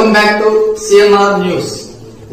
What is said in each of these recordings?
Welcome back to CNR news.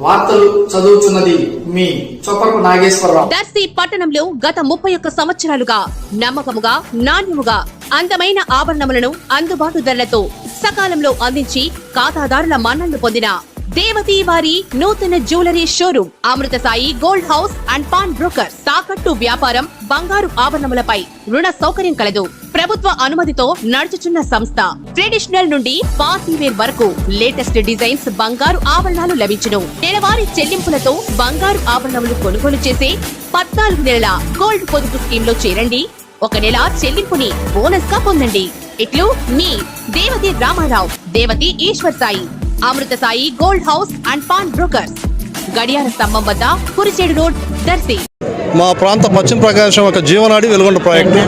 వార్తలు చదువుతున్నది మీ చొప్పకు నాగేశ్వరరావు. దర్శి పట్టణంలో గత 31 సంవత్సరాలుగా నమ్మకముగా, నాణ్యముగా అందమైన ఆభరణములను అందుబాటు ధరలతో సకాలంలో అందించి ఖాతాదారుల మన్ననలు పొందిన దేవతి వారి నూతన jewellery showroom Amrutha Sai gold house and pawn broker. తాకట్టు వ్యాపారం, బంగారు ఆభరణములపై రుణ సౌకర్యం కలదు. ప్రభుత్వ అనుమతితో నడుచుచున్న సంస్థ. ట్రెడిషనల్ నుండి పార్టీ వేర్ వరకు లేటెస్ట్ డిజైన్స్ బంగారు ఆభరణాలు లభించును. నెలవారీ చెల్లింపులతో బంగారు ఆభరణములు కొనుగోలు చేసే 14 నెలల గోల్డ్ పొదుపు స్కీమ్ లో చేరండి. 1 నెల చెల్లింపుని బోనస్ గా పొందండి. ఇట్లు మీ Devathi Ramarao, Devathi Eshwar Sai, Amrutha Sai gold house and pawn brokers, గడియార స్తంభం వద్ద కురిచేడు రోడ్, దర్శి. మా ప్రాంత పశ్చిమ ప్రకాశం ఒక జీవనాడి వెలుగొండ ప్రాజెక్టు.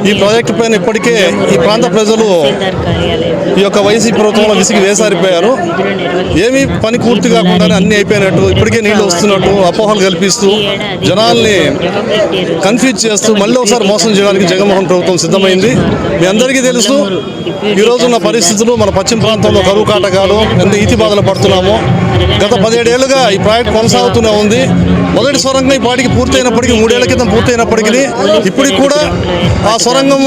ఈ ప్రాజెక్టు పైన ఇప్పటికే ఈ ప్రాంత ప్రజలు ఈ యొక్క వైసీపీ ప్రభుత్వంలో విసిగి వేసారిపోయారు. ఏమీ పని పూర్తి కాకుండానే అన్ని అయిపోయినట్టు, ఇప్పటికే నీళ్లు వస్తున్నట్టు అపోహలు కల్పిస్తూ జనాల్ని కన్ఫ్యూజ్ చేస్తూ మళ్ళీ ఒకసారి మోసం చేయడానికి జగన్మోహన్ ప్రభుత్వం సిద్ధమైంది. మీ అందరికీ తెలుసు ఈ రోజున్న పరిస్థితులు. మన పశ్చిమ ప్రాంతంలో కరువు కాటకాలు, ఎంత ఈతి బాధలు పడుతున్నామో. గత 17 ఏళ్లుగా ఈ ప్రాజెక్ట్ కొనసాగుతూనే ఉంది. మొదటి సొరంగం ఈ పాటికి పూర్తయినప్పటికీ, 3 ఏళ్ల క్రితం పూర్తయినప్పటికీ ఇప్పటికి కూడా ఆ సొరంగం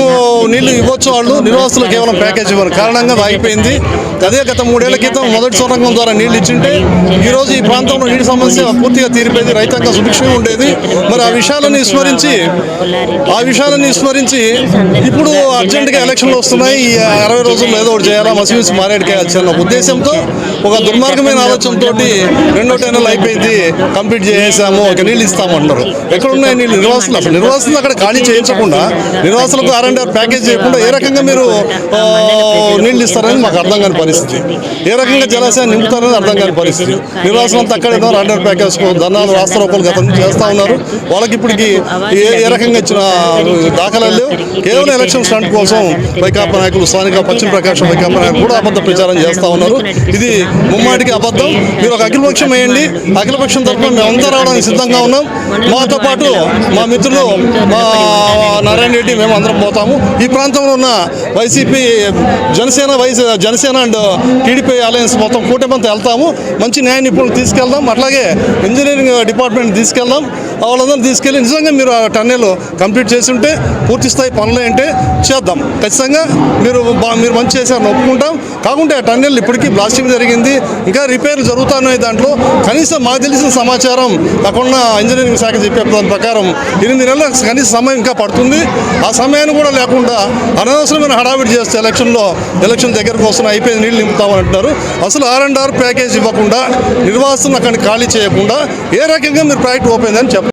నీళ్లు ఇవ్వచ్చు వాళ్ళు. నిర్వాసితులు కేవలం ప్యాకేజ్ ఇవ్వరు కారణంగా ఆగిపోయింది. అదే గత 3 ఏళ్ల క్రితం మొదటి సొరంగం ద్వారా నీళ్లు ఇచ్చింటే ఈరోజు ఈ ప్రాంతంలో నీటి సమస్య పూర్తిగా తీరిపోయింది, రైతాంగ సుభిక్షంగా ఉండేది. మరి ఆ విషయాలను విస్మరించి ఇప్పుడు అర్జెంటుగా ఎలక్షన్లు వస్తున్నాయి, ఈ 60 రోజుల్లో ఏదో ఒకటి చేయాలా, మసిమిసి మారేడుకాయాల్సిన ఉద్దేశంతో, ఒక దుర్మార్గమైన ఆలోచనతో 2 టెన్నులు అయిపోయింది, కంప్లీట్ చేసేసాము, ఒక నీళ్ళు ఇస్తాము అంటారు. ఎక్కడున్నాయి నీళ్ళు? నిర్వాసులు అసలు నిర్వాసులు అక్కడ ఖాళీ చేయించకుండా, నిర్వాసులకు R&R ప్యాకేజ్ చేయకుండా ఏ రకంగా మీరు నీళ్ళు ఇస్తారని మాకు అర్థం కాని పరిస్థితి. ఏ రకంగా జలాశయాన్ని నింపుతారని అర్థం కాని పరిస్థితి. నిర్వాసులంతా అక్కడ R&R ప్యాకేజ్ ధర్నాలు, రాస్తారోకోలు గతం చేస్తూ ఉన్నారు. వాళ్ళకి ఇప్పటికి ఏ రకంగా ఇచ్చిన దాఖలాలు లేవు. కేవలం ఎలక్షన్ స్టంట్ కోసం వైకాపా నాయకులు, స్థానిక పశ్చిమ ప్రకాశం వైకాపా నాయకులు కూడా అబద్ధ ప్రచారం చేస్తూ ఉన్నారు. ఇది ముమ్మాటికి అబద్ధం. మీరు ఒక అఖిలపక్షం వేయండి, అఖిలపక్షం తరఫున మేమంతా రావడానికి సిద్ధంగా ఉన్నాం. మాతో పాటు మా మిత్రులు, మా నారాయణ రెడ్డి, మేము అందరం పోతాము. ఈ ప్రాంతంలో ఉన్న YCP, Janasena and TDP alliance మొత్తం కూటమితో వెళ్తాము. మంచి న్యాయ నిపుణులు తీసుకెళ్దాం, అట్లాగే ఇంజనీరింగ్ డిపార్ట్మెంట్ తీసుకెళ్దాం. వాళ్ళందరూ తీసుకెళ్ళి నిజంగా మీరు ఆ టన్నెల్ కంప్లీట్ చేసి ఉంటే, పూర్తి స్థాయి పనులు అంటే చేద్దాం. ఖచ్చితంగా మీరు మంచి చేశారని ఒప్పుకుంటాం. కాకుంటే ఆ టన్నెల్ ఇప్పటికీ బ్లాస్టింగ్ జరిగింది, ఇంకా రిపేర్లు జరుగుతున్నాయి. దాంట్లో కనీసం మాకు తెలిసిన సమాచారం కాకుండా ఇంజనీరింగ్ శాఖ చెప్పే దాని ప్రకారం 8 నెలల కనీస సమయం ఇంకా పడుతుంది. ఆ సమయాన్ని కూడా లేకుండా అనవసరమైన హడావిడి చేస్తే ఎలక్షన్ దగ్గరకు వస్తున్న అయిపోయింది, నీళ్ళు నింపుతామని అంటున్నారు. అసలు R&R ప్యాకేజ్ ఇవ్వకుండా, నిర్వాసన అక్కడిని ఖాళీ చేయకుండా ఏ రకంగా మీరు ప్రాజెక్ట్ ఓపెన్ అని చెప్పారు.